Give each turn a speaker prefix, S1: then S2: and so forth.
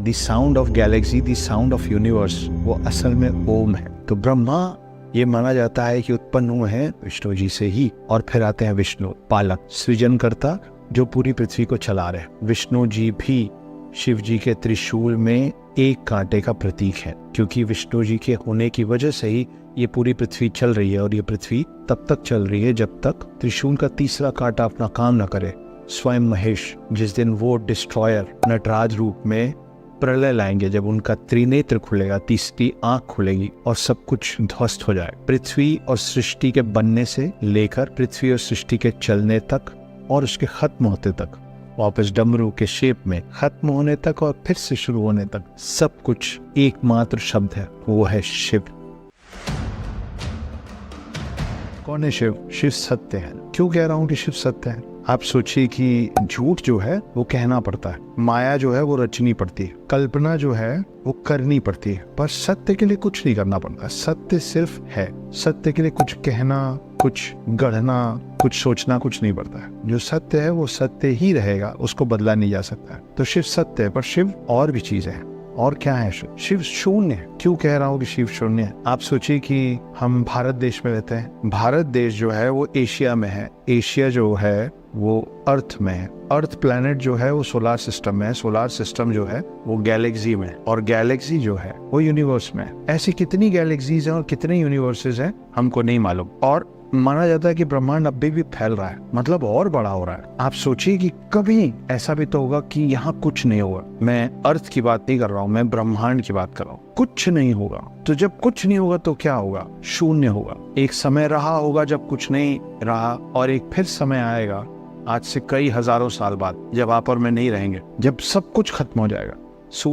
S1: The sound of Galaxy, the sound of universe, वो असल में ओम है। तो ब्रह्मा ये माना जाता है कि उत्पन्न हुए हैं विष्णु जी से ही, और फिर आते हैं विष्णु पालक, सृजनकर्ता, जो पूरी पृथ्वी को चला रहे हैं। विष्णु जी भी शिव जी के त्रिशूल में एक कांटे का प्रतीक है, क्योंकि विष्णु जी के होने की वजह से ही ये पूरी पृथ्वी चल रही है, और ये पृथ्वी तब तक चल रही है जब तक त्रिशूल का तीसरा कांटा अपना काम न करे। स्वयं महेश जिस दिन वो डिस्ट्रॉयर नटराज रूप में प्रलय लाएंगे, जब उनका त्रिनेत्र खुलेगा, तीसरी आंख खुलेगी और सब कुछ ध्वस्त हो जाए, पृथ्वी और सृष्टि के बनने से लेकर पृथ्वी और सृष्टि के चलने तक और उसके खत्म होते तक, वापस डमरू के शेप में खत्म होने तक और फिर से शुरू होने तक, सब कुछ एकमात्र शब्द है, वो है शिव। कौन है शिव? शिव सत्य है। क्यों कह रहा हूँ कि शिव सत्य है? आप सोचिए कि झूठ जो है वो कहना पड़ता है, माया जो है वो रचनी पड़ती है, कल्पना जो है वो करनी पड़ती है, पर सत्य के लिए कुछ नहीं करना पड़ता। सत्य सिर्फ है। सत्य के लिए कुछ कहना, कुछ गढ़ना, कुछ सोचना कुछ नहीं पड़ता है। जो सत्य है वो सत्य ही रहेगा, उसको बदला नहीं जा सकता है। तो शिव सत्य है, पर शिव और भी चीजें हैं। और क्या है शिव? शिव शून्य है। क्यों कह रहा हूँ कि शिव शून्य है? आप सोचिए कि हम भारत देश में रहते हैं। भारत देश जो है वो एशिया में है, एशिया जो है वो अर्थ में है, अर्थ प्लैनेट जो है वो सोलार सिस्टम में है, सोलार सिस्टम जो है वो गैलेक्सी में है, और गैलेक्सी जो है वो यूनिवर्स में है। ऐसी कितनी गैलेक्सीज हैं और कितने यूनिवर्सेस हैं हमको नहीं मालूम, और माना जाता है कि ब्रह्मांड अब भी फैल रहा है, मतलब और बड़ा हो रहा है। आप सोचिए कि कभी ऐसा भी तो होगा कि यहाँ कुछ नहीं होगा। मैं अर्थ की बात नहीं कर रहा हूँ, मैं ब्रह्मांड की बात कर रहा हूँ। कुछ नहीं होगा, तो जब कुछ नहीं होगा तो क्या होगा? शून्य होगा। एक समय रहा होगा जब कुछ नहीं रहा, और एक फिर समय आएगा आज से कई हजारों साल बाद, जब आप और मैं नहीं रहेंगे, जब सब कुछ खत्म हो जाएगा,